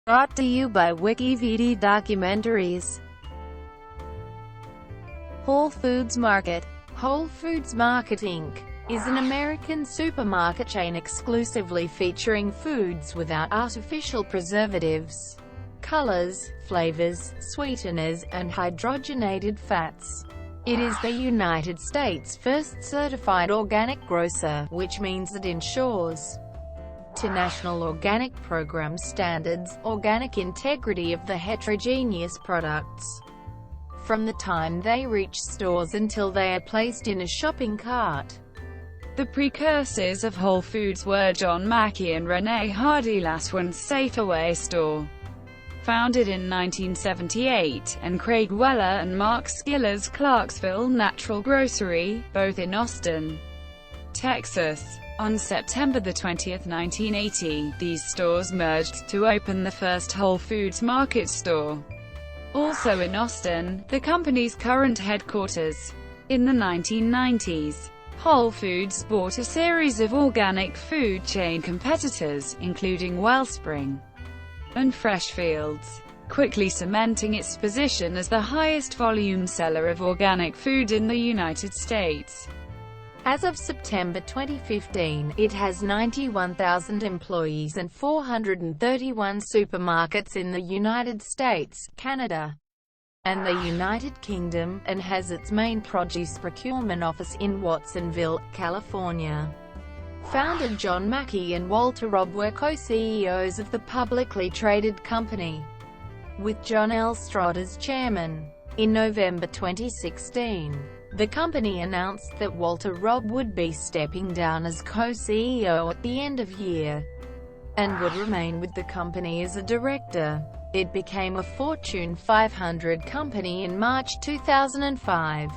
Brought to you by WikiVD Documentaries. Whole Foods Market. Whole Foods Market Inc. is an American supermarket chain exclusively featuring foods without artificial preservatives, colors, flavors, sweeteners, and hydrogenated fats. It is the United States' first certified organic grocer, which means it ensures to National Organic Program standards, organic integrity of the heterogeneous products, from the time they reach stores until they are placed in a shopping cart. The precursors of Whole Foods were John Mackey and Renee Laswon's SaferWay store, founded in 1978, and Craig Weller and Mark Skiles' Clarksville Natural Grocery, both in Austin, Texas. On September 20, 1980, these stores merged to open the first Whole Foods Market store, also in Austin, the company's current headquarters. In the 1990s, Whole Foods bought a series of organic food chain competitors, including Wellspring and Freshfield, quickly cementing its position as the highest volume seller of organic food in the United States. As of September 2015, it has 91,000 employees and 431 supermarkets in the United States, Canada, and the United Kingdom, and has its main produce procurement office in Watsonville, California. Founder John Mackey and Walter Robb were co-CEOs of the publicly traded company, with John L. Stroud as chairman. In November 2016, the company announced that Walter Robb would be stepping down as co-CEO at the end of year, and would remain with the company as a director. It became a Fortune 500 company in March 2005,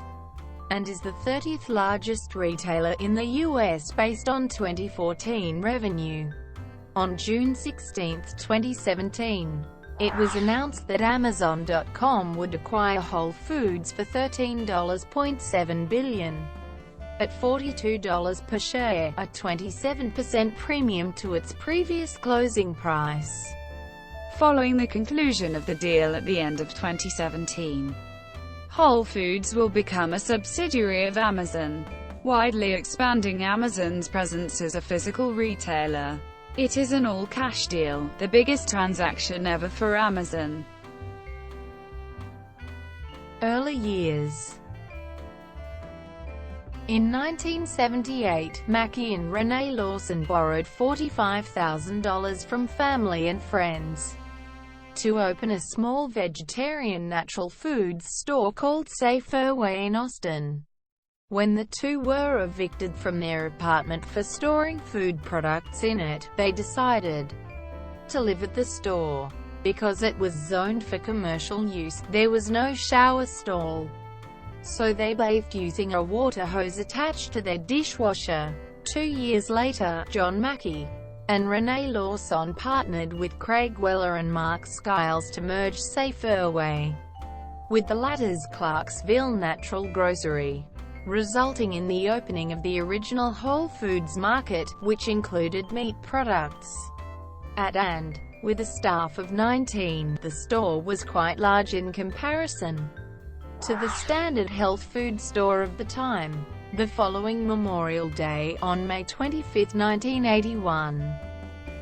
and is the 30th largest retailer in the U.S. based on 2014 revenue. On June 16, 2017, it was announced that Amazon.com would acquire Whole Foods for $13.7 billion, at $42 per share, a 27% premium to its previous closing price. Following the conclusion of the deal at the end of 2017, Whole Foods will become a subsidiary of Amazon, widely expanding Amazon's presence as a physical retailer. It is an all-cash deal, the biggest transaction ever for Amazon. Early years. In 1978, Mackey and Renee Lawson borrowed $45,000 from family and friends to open a small vegetarian natural foods store called SaferWay in Austin. When the two were evicted from their apartment for storing food products in it, they decided to live at the store. Because it was zoned for commercial use, there was no shower stall, so they bathed using a water hose attached to their dishwasher. 2 years later, John Mackey and Renee Lawson partnered with Craig Weller and Mark Skiles to merge SaferWay with the latter's Clarksville Natural Grocery, resulting in the opening of the original Whole Foods Market, which included meat products. And, with a staff of 19, the store was quite large in comparison to the standard health food store of the time. The following Memorial Day, on May 25, 1981,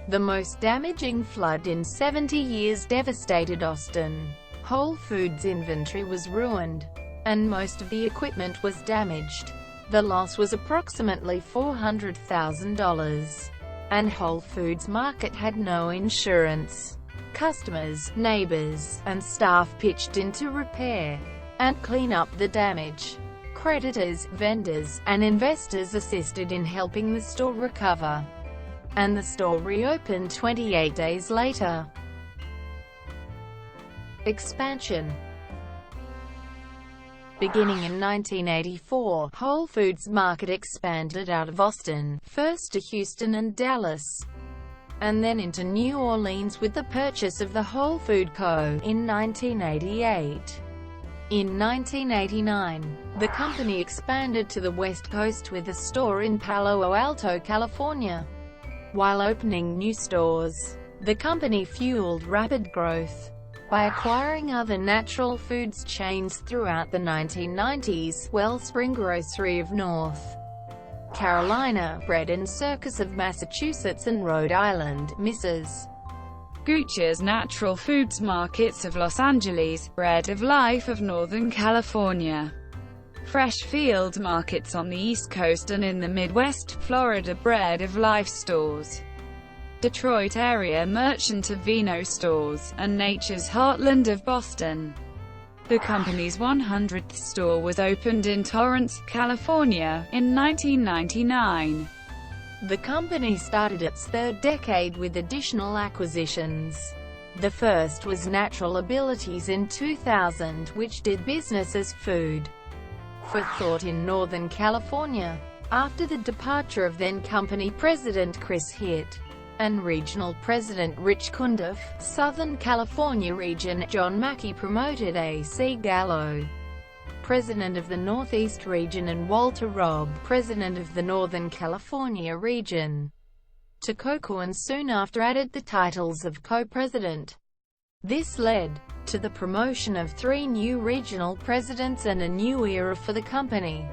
the most damaging flood in 70 years devastated Austin. Whole Foods' inventory was ruined, and most of the equipment was damaged. The loss was approximately $400,000, and Whole Foods Market had no insurance. Customers, neighbors, and staff pitched in to repair and clean up the damage. Creditors, vendors, and investors assisted in helping the store recover, and the store reopened 28 days later. Expansion. Beginning in 1984, Whole Foods Market expanded out of Austin, first to Houston and Dallas, and then into New Orleans with the purchase of the Whole Food Co. in 1988. In 1989, the company expanded to the West Coast with a store in Palo Alto, California, while opening new stores The company fueled rapid growth by acquiring other natural foods chains throughout the 1990s, Wellspring Grocery of North Carolina, Bread and Circus of Massachusetts and Rhode Island, Mrs. Gooch's Natural Foods Markets of Los Angeles, Bread of Life of Northern California, Freshfield Markets on the East Coast and in the Midwest, Florida, Bread of Life stores, Detroit area Merchant of Vino stores, and Nature's Heartland of Boston. The company's 100th store was opened in Torrance, California, in 1999. The company started its third decade with additional acquisitions. The first was Natural Abilities in 2000, which did business as Food for Thought in Northern California. After the departure of then-company president Chris Hitt and regional president Rich Kunduff, Southern California region John Mackey promoted A.C. Gallo, president of the Northeast region, and Walter Robb, president of the Northern California region, to co-co and soon after added the titles of co-president. This led to the promotion of 3 new regional presidents and a new era for the company.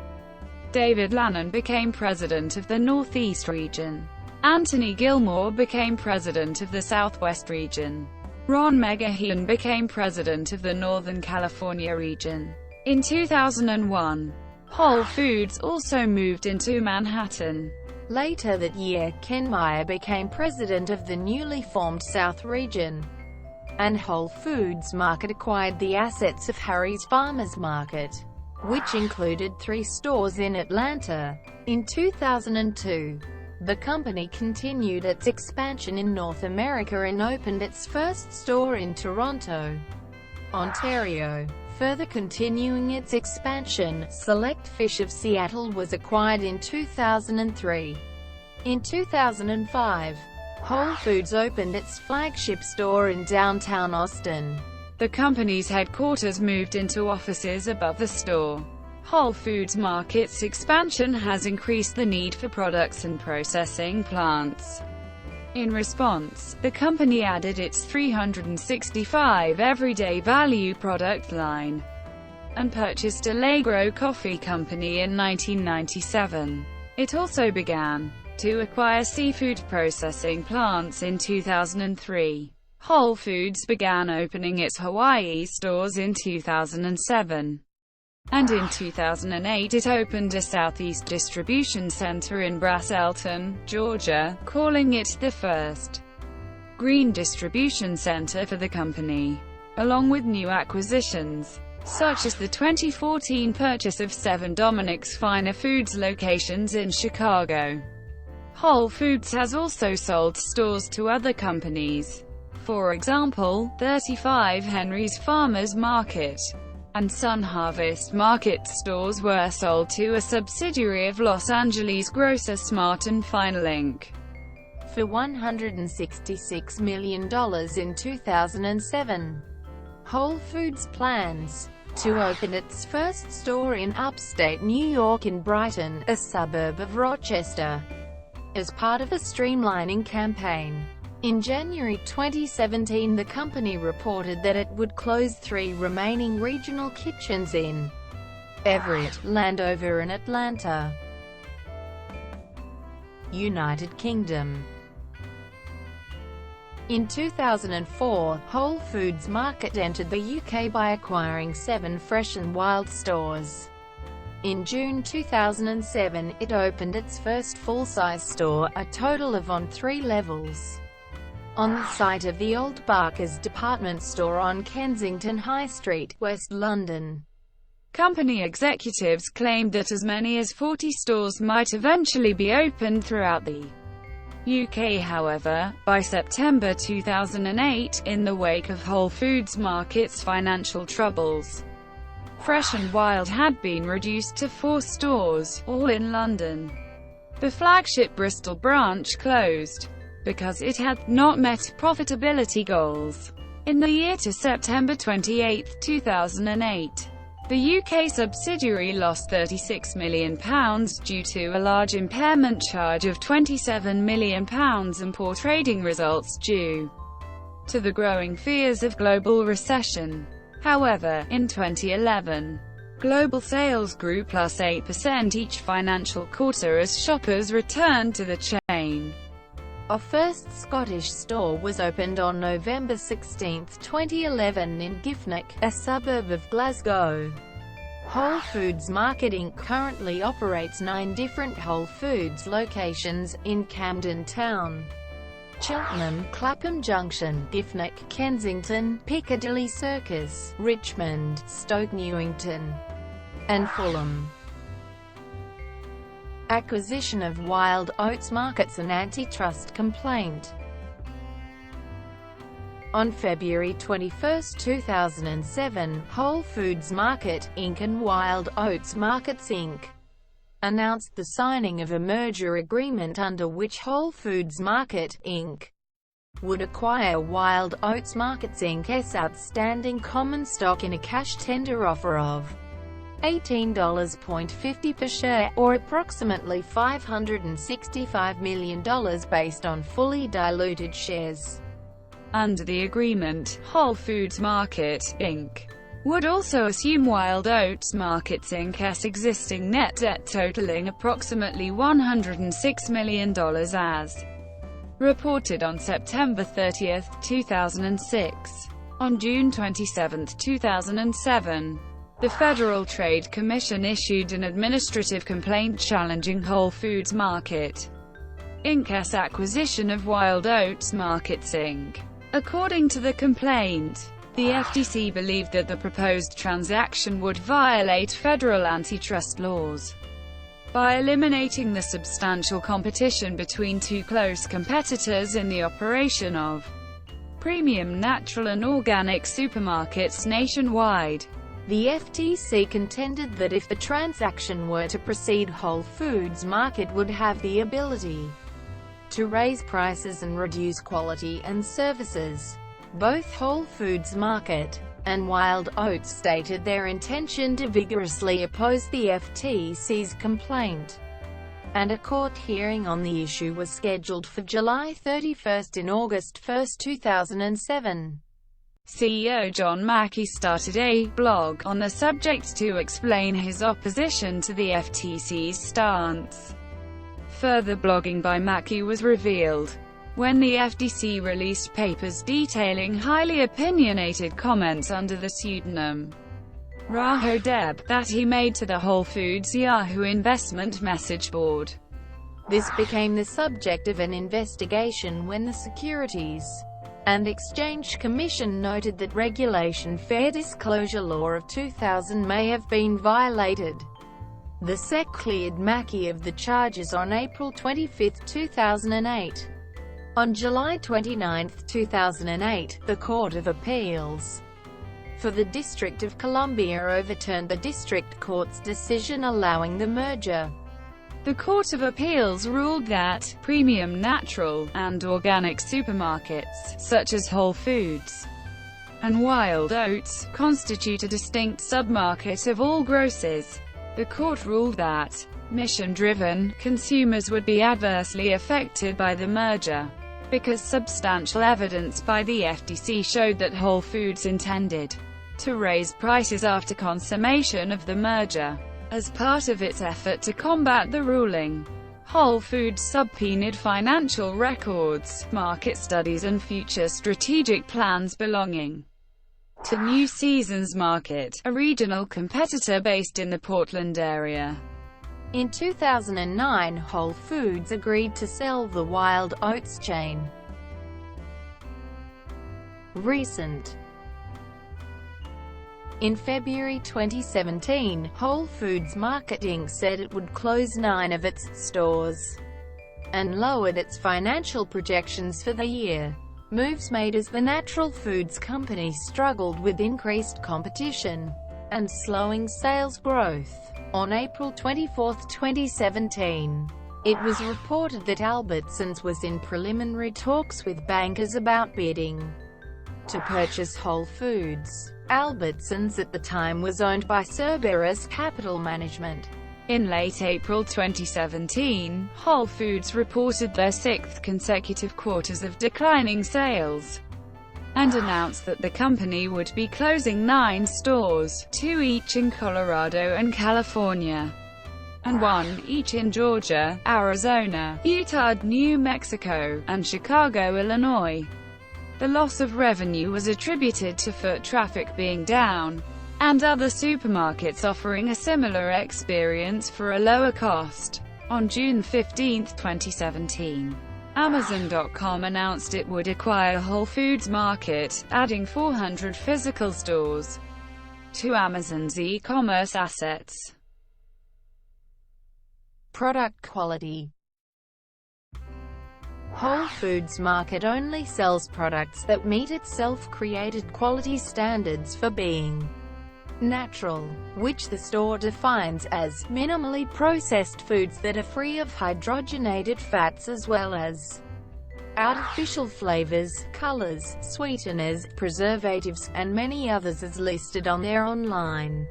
David Lannon became president of the Northeast region. Anthony Gilmore became president of the Southwest region. Ron Megahian became president of the Northern California region. In 2001, Whole Foods also moved into Manhattan. Later that year, Ken Meyer became president of the newly formed South region, and Whole Foods Market acquired the assets of Harry's Farmers Market, which included 3 stores in Atlanta. In 2002, the company continued its expansion in North America and opened its first store in Toronto, Ontario. Further continuing its expansion, Select Fish of Seattle was acquired in 2003. In 2005, Whole Foods opened its flagship store in downtown Austin. The company's headquarters moved into offices above the store. Whole Foods Market's expansion has increased the need for products and processing plants. In response, the company added its 365 everyday value product line and purchased Allegro Coffee Company in 1997. It also began to acquire seafood processing plants in 2003. Whole Foods began opening its Hawaii stores in 2007. And in 2008 it opened a Southeast distribution center in Brasselton, Georgia, calling it the first green distribution center for the company, along with new acquisitions, such as the 2014 purchase of 7 Dominic's Finer Foods locations in Chicago. Whole Foods has also sold stores to other companies. For example, 35 Henry's Farmers Market and Sun Harvest Market stores were sold to a subsidiary of Los Angeles grocer Smart & Final Inc. for $166 million in 2007. Whole Foods plans to open its first store in upstate New York in Brighton, a suburb of Rochester, as part of a streamlining campaign. In January 2017, the company reported that it would close 3 remaining regional kitchens in Everett, Landover and Atlanta. United Kingdom. In 2004, Whole Foods Market entered the UK by acquiring 7 Fresh and Wild stores. In June 2007, it opened its first full-size store, a total of on 3 levels, on the site of the old Barker's department store on Kensington High Street, West London. Company executives claimed that as many as 40 stores might eventually be opened throughout the UK. However, by September 2008, in the wake of Whole Foods Market's financial troubles, Fresh and Wild had been reduced to 4 stores, all in London. The flagship Bristol branch closed because it had not met profitability goals. In the year to September 28, 2008, The UK subsidiary lost £36 million due to a large impairment charge of £27 million and poor trading results due to the growing fears of global recession. However, in 2011, global sales grew +8% each financial quarter as shoppers returned to the chain. Our first Scottish store was opened on November 16, 2011 in Giffnock, a suburb of Glasgow. Whole Foods Market Inc. currently operates 9 different Whole Foods locations, in Camden Town, Cheltenham, Clapham Junction, Giffnock, Kensington, Piccadilly Circus, Richmond, Stoke Newington, and Fulham. Acquisition of Wild Oats markets an antitrust complaint. On February 21, 2007, Whole Foods Market, Inc. and Wild Oats Markets, Inc. announced the signing of a merger agreement under which Whole Foods Market, Inc. would acquire Wild Oats Markets, Inc.'s outstanding common stock in a cash tender offer of $18.50 per share, or approximately $565 million based on fully diluted shares. Under the agreement, Whole Foods Market, Inc. would also assume Wild Oats Markets, Inc.'s existing net debt totaling approximately $106 million as reported on September 30, 2006. On June 27, 2007, the Federal Trade Commission issued an administrative complaint challenging Whole Foods Market, Inc.'s acquisition of Wild Oats Markets, Inc. According to the complaint, the FTC believed that the proposed transaction would violate federal antitrust laws by eliminating the substantial competition between 2 close competitors in the operation of premium natural and organic supermarkets nationwide. The FTC contended that if the transaction were to proceed, Whole Foods Market would have the ability to raise prices and reduce quality and services. Both Whole Foods Market and Wild Oats stated their intention to vigorously oppose the FTC's complaint, and a court hearing on the issue was scheduled for July 31 in August 1, 2007. CEO John Mackey started a blog on the subject to explain his opposition to the FTC's stance. Further blogging by Mackey was revealed when the FTC released papers detailing highly opinionated comments under the pseudonym Raho Deb that he made to the Whole Foods Yahoo investment message board. This became the subject of an investigation when the Securities and Exchange Commission noted that Regulation Fair Disclosure Law of 2000 may have been violated. The SEC cleared Mackey of the charges on April 25, 2008. On July 29, 2008, the Court of Appeals for the District of Columbia overturned the District Court's decision allowing the merger. The Court of Appeals ruled that premium natural and organic supermarkets, such as Whole Foods and Wild Oats, constitute a distinct submarket of all grocers. The court ruled that mission-driven consumers would be adversely affected by the merger, because substantial evidence by the FTC showed that Whole Foods intended to raise prices after consummation of the merger. As part of its effort to combat the ruling, Whole Foods subpoenaed financial records, market studies and future strategic plans belonging to New Seasons Market, a regional competitor based in the Portland area. In 2009, Whole Foods agreed to sell the Wild Oats chain. Recent. In February 2017, Whole Foods Market Inc. said it would close 9 of its stores and lowered its financial projections for the year. Moves made as the natural foods company struggled with increased competition and slowing sales growth. On April 24, 2017, it was reported that Albertsons was in preliminary talks with bankers about bidding to purchase Whole Foods. Albertsons at the time was owned by Cerberus Capital Management. In late April 2017, Whole Foods reported their sixth consecutive quarters of declining sales, and announced that the company would be closing 9 stores, 2 each in Colorado and California, and 1 each in Georgia, Arizona, Utah, New Mexico, and Chicago, Illinois. The loss of revenue was attributed to foot traffic being down, and other supermarkets offering a similar experience for a lower cost. On June 15, 2017, Amazon.com announced it would acquire Whole Foods Market, adding 400 physical stores to Amazon's e-commerce assets. Product quality. Whole Foods Market only sells products that meet its self-created quality standards for being natural, which the store defines as minimally processed foods that are free of hydrogenated fats as well as artificial flavors, colors, sweeteners, preservatives, and many others as listed on their online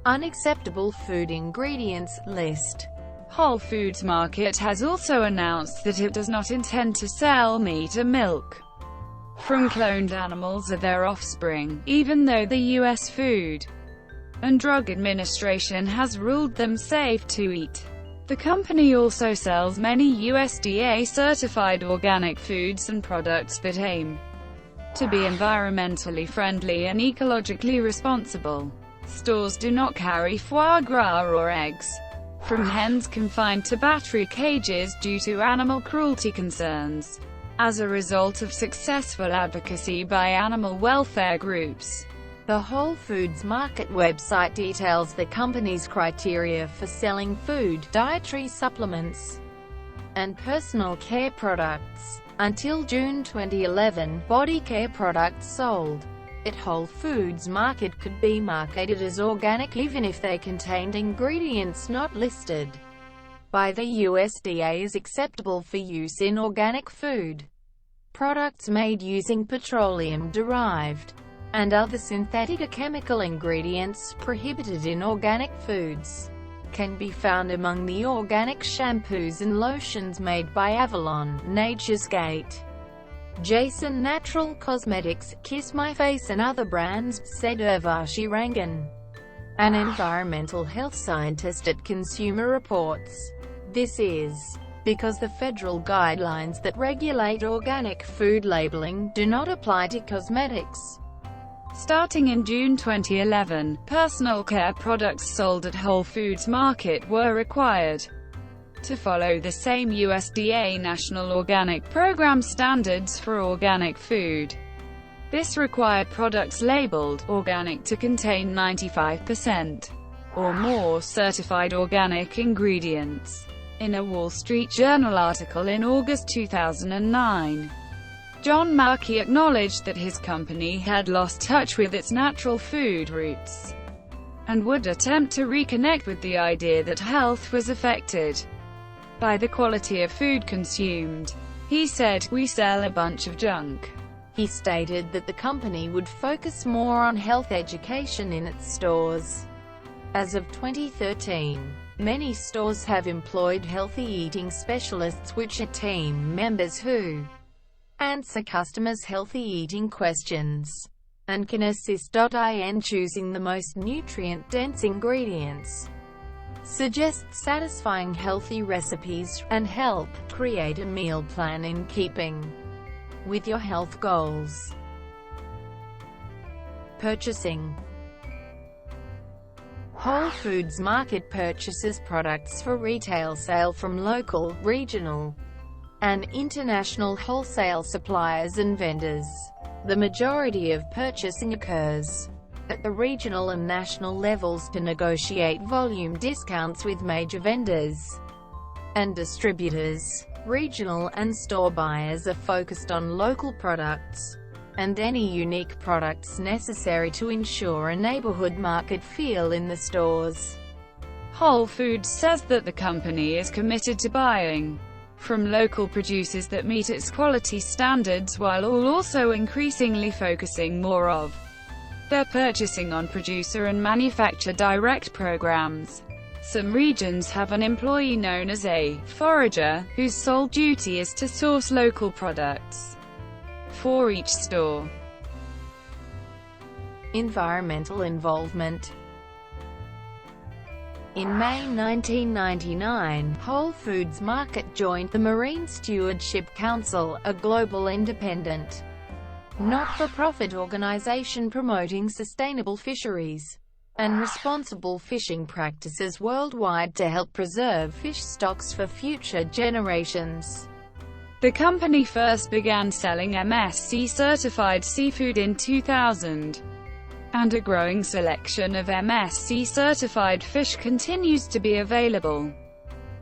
unacceptable food ingredients list. Whole Foods Market has also announced that it does not intend to sell meat or milk from cloned animals or their offspring, even though the U.S. Food and Drug Administration has ruled them safe to eat. The company also sells many USDA-certified organic foods and products that aim to be environmentally friendly and ecologically responsible. Stores do not carry foie gras or eggs from hens confined to battery cages due to animal cruelty concerns. As a result of successful advocacy by animal welfare groups, the Whole Foods Market website details the company's criteria for selling food, dietary supplements, and personal care products. Until June 2011, body care products sold at Whole Foods Market could be marketed as organic even if they contained ingredients not listed by the USDA as acceptable for use in organic food. Products made using petroleum-derived and other synthetic or chemical ingredients prohibited in organic foods can be found among the organic shampoos and lotions made by Avalon, Nature's Gate, Jason Natural Cosmetics, Kiss My Face and other brands, said Urvashi Rangan, an environmental health scientist at Consumer Reports. This is because the federal guidelines that regulate organic food labeling do not apply to cosmetics. Starting in June 2011, personal care products sold at Whole Foods Market were required to follow the same USDA National Organic Program standards for organic food. This required products labeled organic to contain 95% or more certified organic ingredients. In a Wall Street Journal article in August 2009, John Mackey acknowledged that his company had lost touch with its natural food roots and would attempt to reconnect with the idea that health was affected by the quality of food consumed. He said, "We sell a bunch of junk." He stated that the company would focus more on health education in its stores. As of 2013, many stores have employed healthy eating specialists, which are team members who answer customers' healthy eating questions and can assist in choosing the most nutrient-dense ingredients, suggest satisfying healthy recipes, and help create a meal plan in keeping with your health goals. Purchasing. Whole Foods Market purchases products for retail sale from local, regional, and international wholesale suppliers and vendors. The majority of purchasing occurs at the regional and national levels to negotiate volume discounts with major vendors and distributors. Regional and store buyers are focused on local products and any unique products necessary to ensure a neighborhood market feel in the stores. Whole Foods says that the company is committed to buying from local producers that meet its quality standards while also increasingly focusing more of They're purchasing on producer and manufacturer direct programs. Some regions have an employee known as a forager, whose sole duty is to source local products for each store. Environmental involvement. In May 1999, Whole Foods Market joined the Marine Stewardship Council, a global independent, not-for-profit organization promoting sustainable fisheries and responsible fishing practices worldwide to help preserve fish stocks for future generations. The company first began selling MSC-certified seafood in 2000. And a growing selection of MSC-certified fish continues to be available.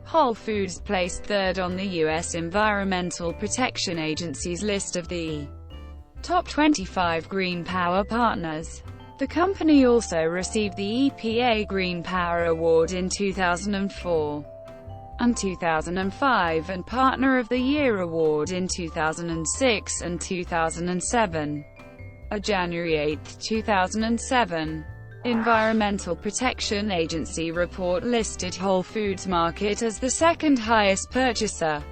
Whole Foods placed third on the U.S. Environmental Protection Agency's list of the top 25 green power partners. The company also received the EPA Green Power Award in 2004 and 2005 and Partner of the Year Award in 2006 and 2007. A January 8, 2007, Environmental Protection Agency report listed Whole Foods Market as the second highest purchaser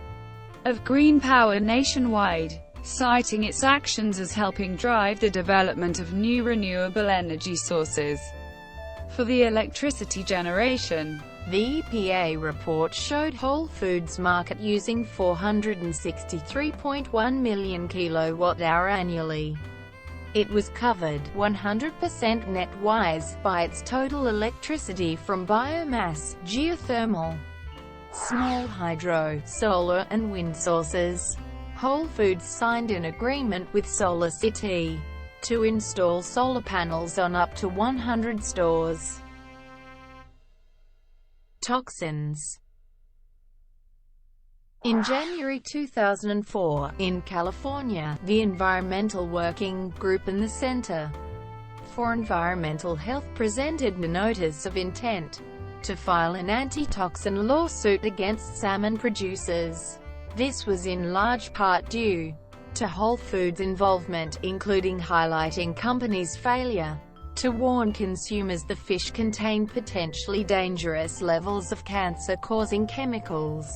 of green power nationwide, citing its actions as helping drive the development of new renewable energy sources for the electricity generation. The EPA report showed Whole Foods Market using 463.1 million kilowatt-hour annually. It was covered 100% net-wise by its total electricity from biomass, geothermal, small hydro, solar, and wind sources. Whole Foods signed an agreement with SolarCity to install solar panels on up to 100 stores. Toxins. In January 2004, in California, the Environmental Working Group and the Center for Environmental Health presented a notice of intent to file an anti-toxin lawsuit against salmon producers. This was in large part due to Whole Foods' involvement, including highlighting company's failure to warn consumers the fish contained potentially dangerous levels of cancer-causing chemicals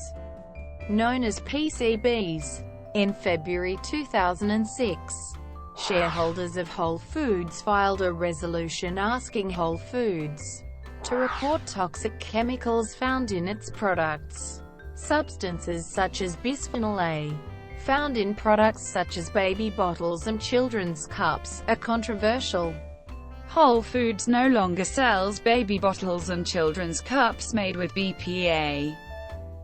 known as PCBs. In February 2006, shareholders of Whole Foods filed a resolution asking Whole Foods to report toxic chemicals found in its products. Substances such as bisphenol A, found in products such as baby bottles and children's cups, are controversial. Whole Foods no longer sells baby bottles and children's cups made with BPA.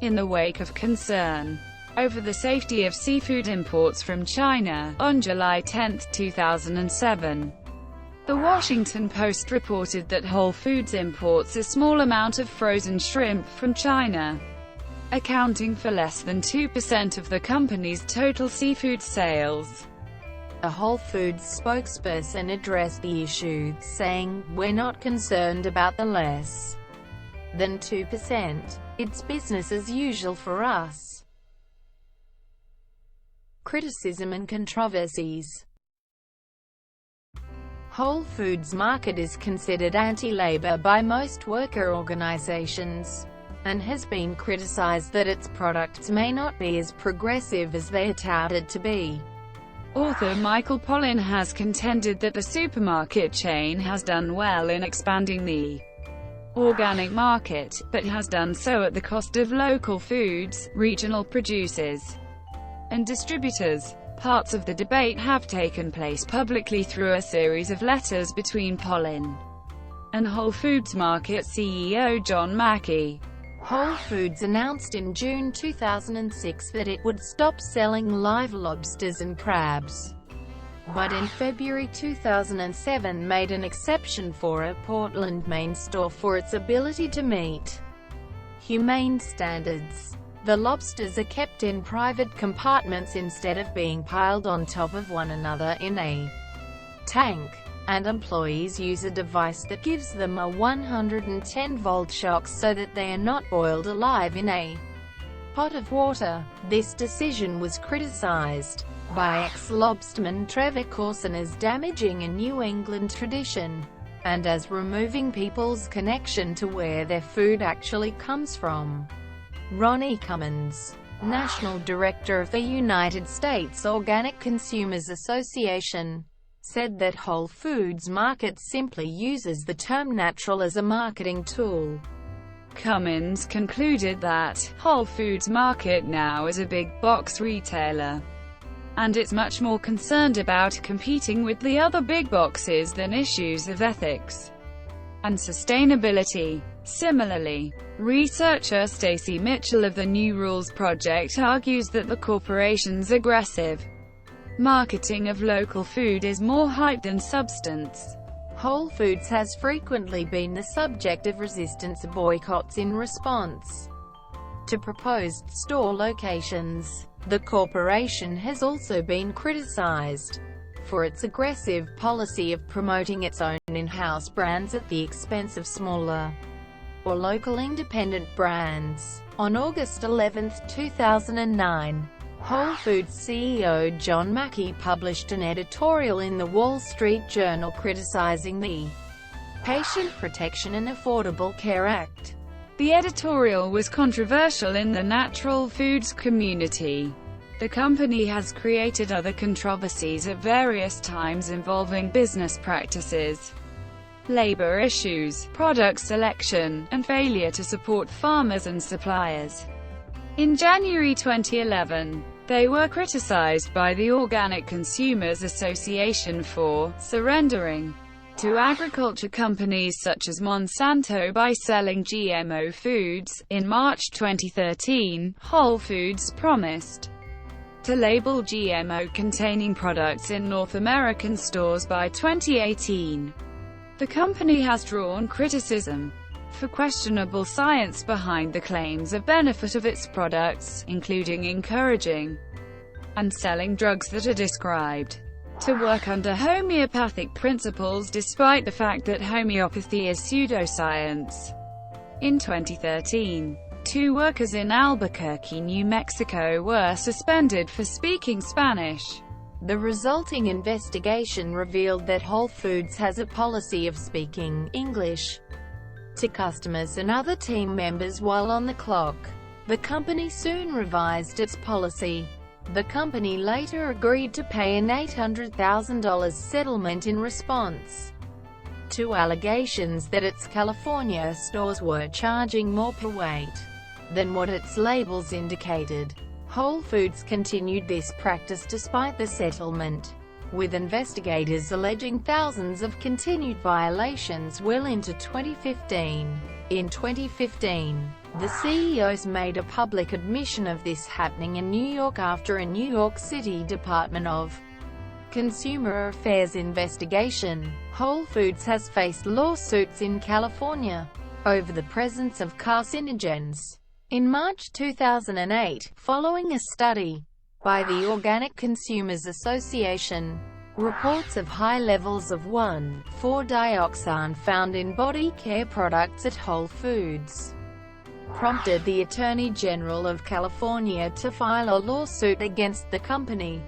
In the wake of concern over the safety of seafood imports from China, on July 10, 2007, The Washington Post reported that Whole Foods imports a small amount of frozen shrimp from China, accounting for less than 2% of the company's total seafood sales. A Whole Foods spokesperson addressed the issue, saying, "We're not concerned about the less than 2%. It's business as usual for us." Criticism and controversies. Whole Foods Market is considered anti-labor by most worker organizations, and has been criticized that its products may not be as progressive as they are touted to be. Author Michael Pollan has contended that the supermarket chain has done well in expanding the organic market, but has done so at the cost of local foods, regional producers, and distributors. Parts of the debate have taken place publicly through a series of letters between Pollan and Whole Foods Market CEO John Mackey. Whole Foods announced in June 2006 that it would stop selling live lobsters and crabs, but in February 2007 made an exception for a Portland, Maine store for its ability to meet humane standards. The lobsters are kept in private compartments instead of being piled on top of one another in a tank, and employees use a device that gives them a 110-volt shock so that they are not boiled alive in a pot of water. This decision was criticized by ex-lobsterman Trevor Corson as damaging a New England tradition, and as removing people's connection to where their food actually comes from. Ronnie Cummins, National Director of the United States Organic Consumers Association, said that Whole Foods Market simply uses the term natural as a marketing tool. Cummins concluded that Whole Foods Market now is a big box retailer, and it's much more concerned about competing with the other big boxes than issues of ethics and sustainability. Similarly, researcher Stacy Mitchell of the New Rules Project argues that the corporation's aggressive marketing of local food is more hype than substance. Whole Foods has frequently been the subject of resistance boycotts in response to proposed store locations. The corporation has also been criticized for its aggressive policy of promoting its own in-house brands at the expense of smaller or local independent brands. On August 11, 2009, Whole Foods CEO John Mackey published an editorial in the Wall Street Journal criticizing the Patient Protection and Affordable Care Act. The editorial was controversial in the natural foods community. The company has created other controversies at various times involving business practices, labor issues, product selection, and failure to support farmers and suppliers. In January 2011, they were criticized by the Organic Consumers Association for surrendering to agriculture companies such as Monsanto by selling GMO foods. In March 2013, Whole Foods promised to label GMO-containing products in North American stores by 2018. The company has drawn criticism for questionable science behind the claims of benefit of its products, including encouraging and selling drugs that are described to work under homeopathic principles despite the fact that homeopathy is pseudoscience. In 2013, 2 workers in Albuquerque, New Mexico were suspended for speaking Spanish. The resulting investigation revealed that Whole Foods has a policy of speaking English to customers and other team members while on the clock. The company soon revised its policy. The company later agreed to pay an $800,000 settlement in response to allegations that its California stores were charging more per weight than what its labels indicated. Whole Foods continued this practice despite the settlement, with investigators alleging thousands of continued violations well into 2015. In 2015, the CEOs made a public admission of this happening in New York after a New York City Department of Consumer Affairs investigation. Whole Foods has faced lawsuits in California over the presence of carcinogens. In March 2008, following a study by the Organic Consumers Association, reports of high levels of 1,4-dioxane found in body care products at Whole Foods prompted the Attorney General of California to file a lawsuit against the company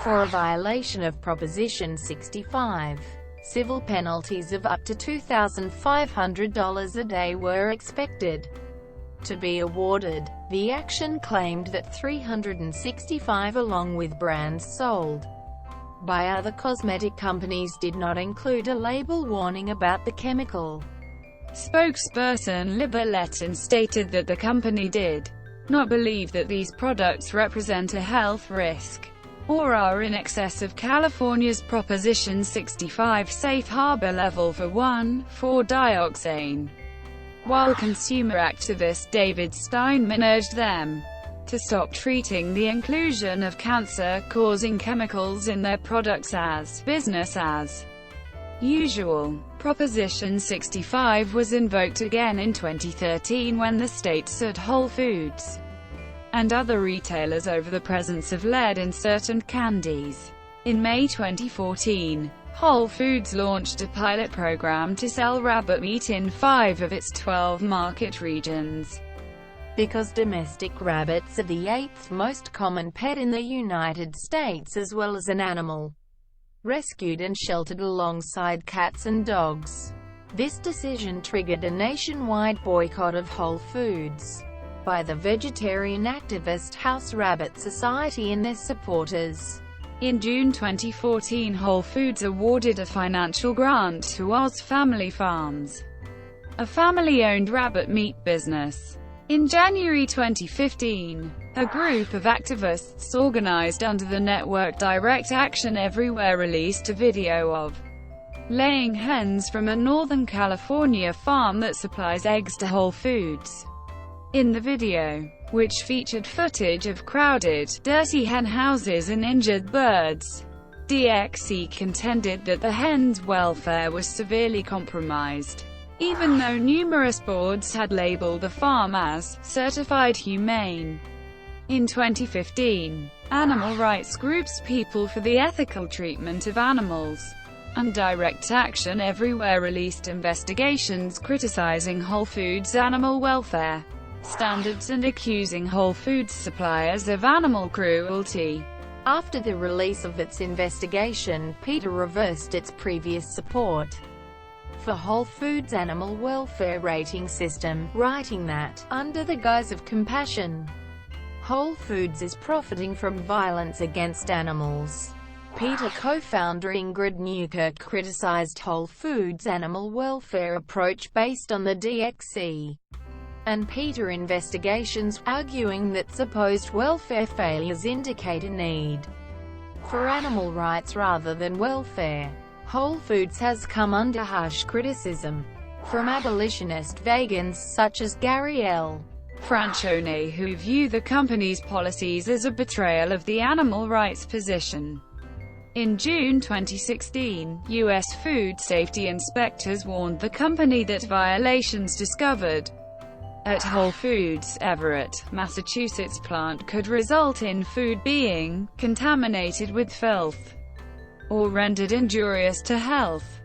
for a violation of Proposition 65. Civil penalties of up to $2,500 a day were expected to be awarded. The action claimed that 365 along with brands sold by other cosmetic companies did not include a label warning about the chemical. Spokesperson Libba Letton stated that the company did not believe that these products represent a health risk or are in excess of California's Proposition 65 safe harbor level for 1,4-dioxane. While consumer activist David Steinman urged them to stop treating the inclusion of cancer-causing chemicals in their products as business as usual. Proposition 65 was invoked again in 2013 when the state sued Whole Foods and other retailers over the presence of lead in certain candies. In May 2014, Whole Foods launched a pilot program to sell rabbit meat in 5 of its 12 market regions. because domestic rabbits are the 8th most common pet in the United States, as well as an animal rescued and sheltered alongside cats and dogs. This decision triggered a nationwide boycott of Whole Foods by the vegetarian activist House Rabbit Society and their supporters. In June 2014, Whole Foods awarded a financial grant to Oz Family Farms, a family-owned rabbit meat business. In January 2015, a group of activists organized under the network Direct Action Everywhere released a video of laying hens from a Northern California farm that supplies eggs to Whole Foods. In the video, which featured footage of crowded, dirty hen houses and injured birds, DXE contended that the hens' welfare was severely compromised, even though numerous boards had labeled the farm as certified humane. In 2015, animal rights groups People for the Ethical Treatment of Animals and Direct Action Everywhere released investigations criticizing Whole Foods' animal welfare standards and accusing Whole Foods suppliers of animal cruelty. After the release of its investigation, PETA reversed its previous support for Whole Foods' animal welfare rating system, writing that, under the guise of compassion, Whole Foods is profiting from violence against animals. PETA co-founder Ingrid Newkirk criticized Whole Foods' animal welfare approach based on the DXE and PETA investigations, arguing that supposed welfare failures indicate a need for animal rights rather than welfare. Whole Foods has come under harsh criticism from abolitionist vegans such as Gary L. Franchone, who view the company's policies as a betrayal of the animal rights position. In June 2016, U.S. food safety inspectors warned the company that violations discovered at Whole Foods' Everett, Massachusetts plant could result in food being contaminated with filth or rendered injurious to health.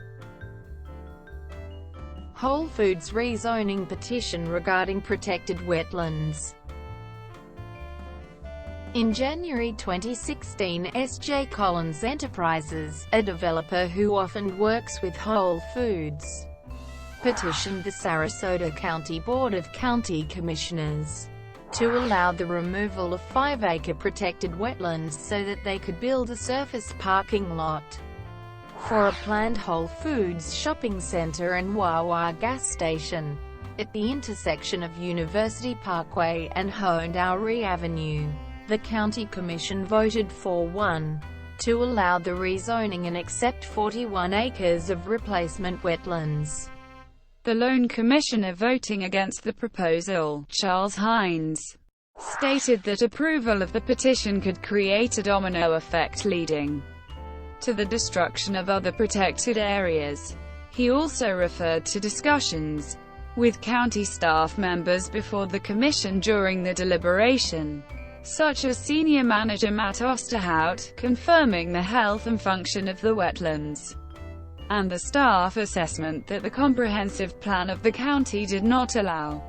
Whole Foods rezoning petition regarding protected wetlands. In January 2016, S.J. Collins Enterprises, a developer who often works with Whole Foods, petitioned the Sarasota County Board of County Commissioners to allow the removal of 5-acre protected wetlands so that they could build a surface parking lot for a planned Whole Foods shopping center and Wawa gas station at the intersection of University Parkway and Hondauri Avenue. The County Commission voted 4-1 to allow the rezoning and accept 41 acres of replacement wetlands. The lone commissioner voting against the proposal, Charles Hines, stated that approval of the petition could create a domino effect leading to the destruction of other protected areas. He also referred to discussions with county staff members before the commission during the deliberation, such as Senior Manager Matt Osterhout, confirming the health and function of the wetlands, and the staff assessment that the comprehensive plan of the county did not allow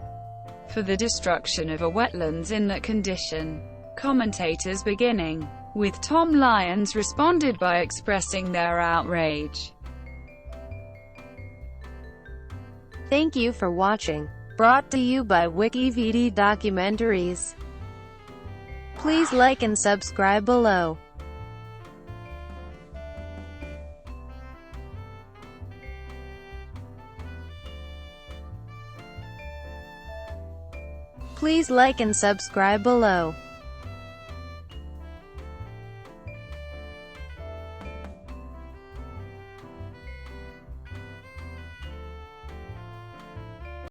for the destruction of a wetlands in that condition. Commentators, beginning with Tom Lyons, responded by expressing their outrage. Thank you for watching. Brought to you by WikiVD Documentaries. Please like and subscribe below. Please like and subscribe below.